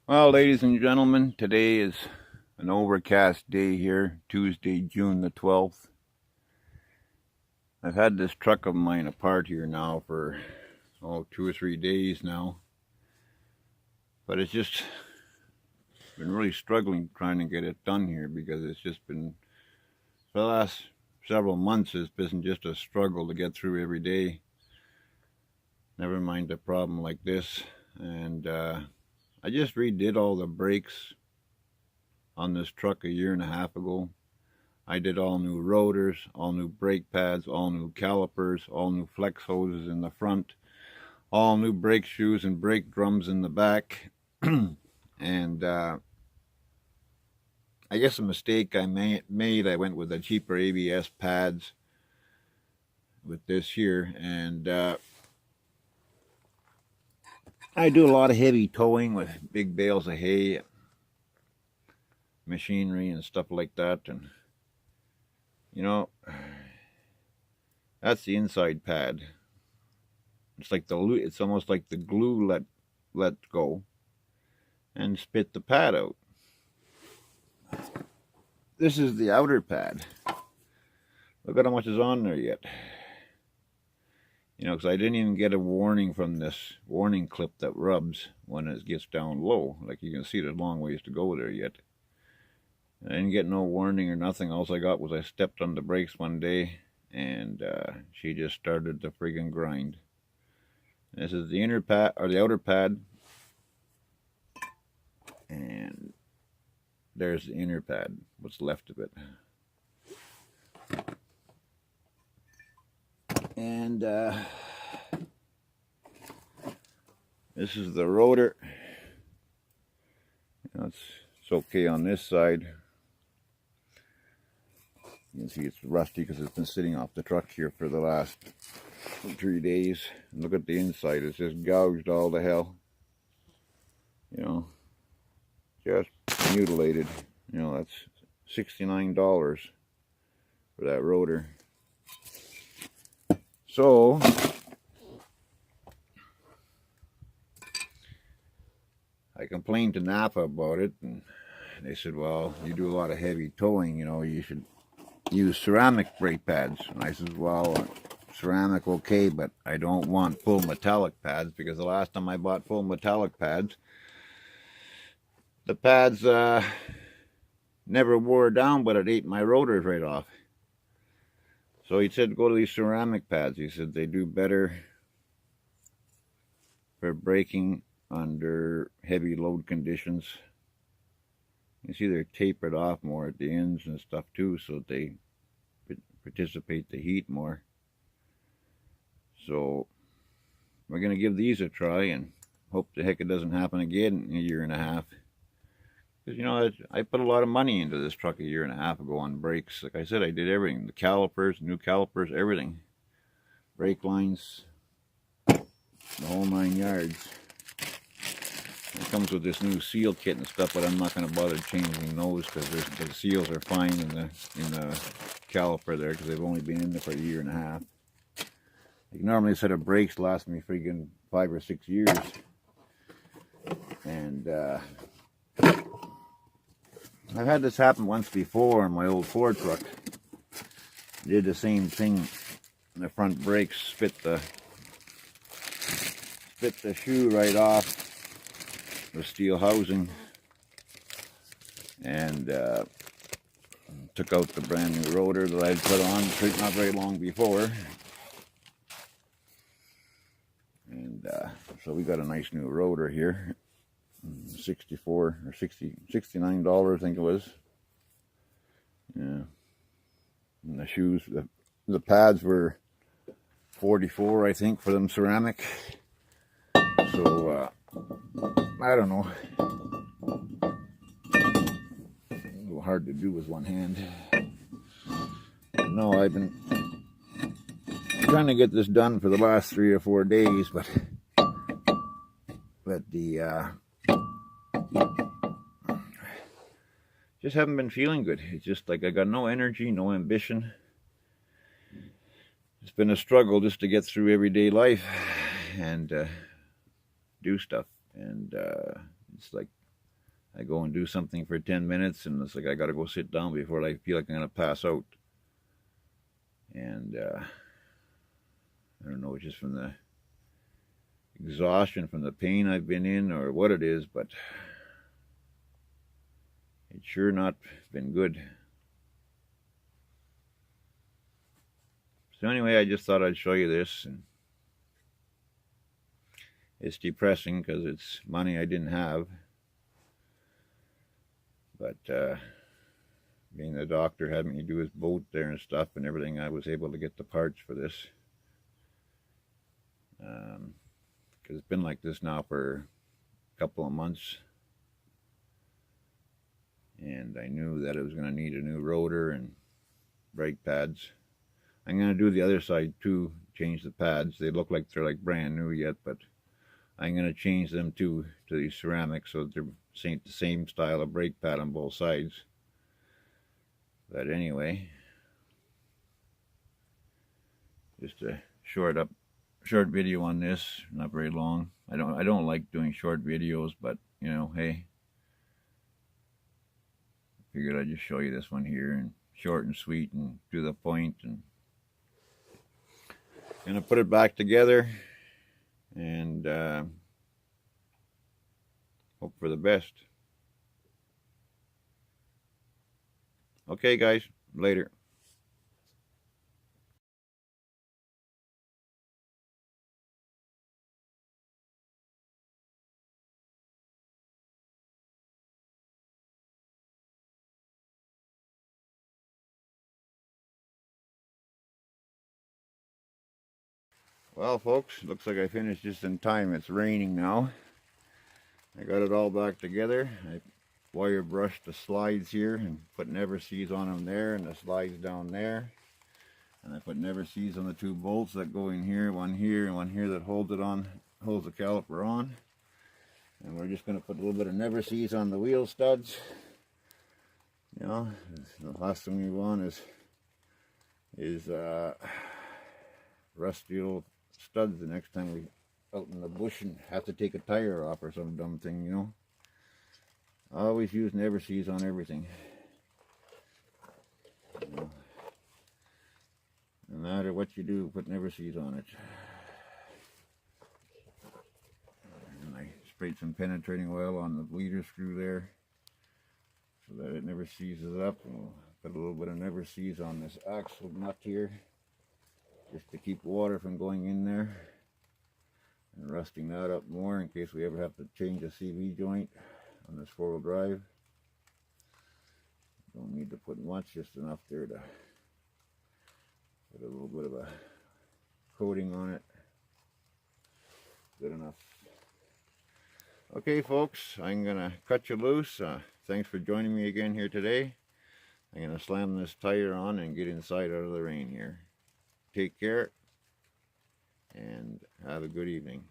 Well, ladies and gentlemen, today is an overcast day here, Tuesday, June the 12th. I've had this truck of mine apart here now for, 2 or 3 days now. But it's just been really struggling trying to get it done here because it's just been, for the last several months, it's been just a struggle to get through every day. Never mind a problem like this. And I just redid all the brakes on this truck a year and a half ago. I did all new rotors, all new brake pads, all new calipers, all new flex hoses in the front, all new brake shoes and brake drums in the back. And I guess a mistake I made, I went with the cheaper ABS pads with this here. And I do a lot of heavy towing with big bales of hay, machinery and stuff like that. And you know, that's the inside pad. It's like it's almost like the glue let go and spit the pad out. This is the outer pad. Look at how much is on there yet. Because I didn't even get a warning from this warning clip that rubs when it gets down low. Like you can see, there's a long ways to go there yet. I didn't get no warning or nothing. All I got was I stepped on the brakes one day and she just started to friggin' grind. This is the inner pad, or the outer pad, and there's the inner pad, what's left of it. And this is the rotor. It's okay on this side. You can see it's rusty because it's been sitting off the truck here for the last 3 days. And look at the inside, it's just gouged all to hell. Just mutilated. That's $69 for that rotor. So I complained to Napa about it, and they said, well, you do a lot of heavy towing, you should use ceramic brake pads. And I said, well, ceramic okay, but I don't want full metallic pads, because the last time I bought full metallic pads, the pads never wore down, but it ate my rotors right off. So he said go to these ceramic pads. He said they do better for braking under heavy load conditions. You see they're tapered off more at the ends and stuff too, so they participate the heat more. So we're going to give these a try and hope the heck it doesn't happen again in a year and a half. Because, I put a lot of money into this truck a year and a half ago on brakes. Like I said, I did everything. The calipers, new calipers, everything. Brake lines, the whole 9 yards. It comes with this new seal kit and stuff, but I'm not going to bother changing those because the seals are fine in the caliper there, because they've only been in there for a year and a half. Like normally a set of brakes lasts me freaking 5 or 6 years. And I've had this happen once before on my old Ford truck. I did the same thing. The front brakes spit the shoe right off the steel housing, and took out the brand new rotor that I'd put on not very long before. And so we got a nice new rotor here. $64 or $69, I think it was. Yeah. And the shoes, the pads were $44, I think, for them ceramic. So I don't know. A little hard to do with one hand. No, I've been trying to get this done for the last 3 or 4 days, but the just haven't been feeling good. It's just like I got no energy, no ambition. It's been a struggle just to get through everyday life and do stuff. And it's like I go and do something for 10 minutes, and it's like I got to go sit down before I feel like I'm going to pass out. And I don't know, it's just from the exhaustion, from the pain I've been in, or what it is, but it's sure not been good. So anyway, I just thought I'd show you this, and it's depressing because it's money I didn't have. But being the doctor had me do his boat there and stuff and everything, I was able to get the parts for this. Because it's been like this now for a couple of months. And I knew that it was going to need a new rotor and brake pads. I'm going to do the other side too, change the pads. They look like they're like brand new yet, but I'm going to change them to these ceramics so that they're the same style of brake pad on both sides. But anyway, just a short video on this, not very long. I don't like doing short videos, but you know, hey, figured I'd just show you this one here, and short and sweet and to the point, and gonna put it back together and hope for the best. Okay guys, later. Well folks, looks like I finished just in time. It's raining now. I got it all back together. I wire brushed the slides here and put never sees on them there, and the slides down there. And I put never sees on the two bolts that go in here, one here and one here that holds the caliper on. And we're just going to put a little bit of never sees on the wheel studs. You know, the last thing we want is rusty old studs the next time we out in the bush and have to take a tire off or some dumb thing, you know. I always use never sees on everything. You know, no matter what you do, put never sees on it. And I sprayed some penetrating oil on the bleeder screw there so that it never seizes up. And we'll put a little bit of never sees on this axle nut here, just to keep water from going in there and rusting that up more in case we ever have to change a CV joint on this four-wheel drive. Don't need to put much, just enough there to put a little bit of a coating on it. Good enough. Okay folks, I'm gonna cut you loose. Thanks for joining me again here today. I'm gonna slam this tire on and get inside out of the rain here. Take care and have a good evening.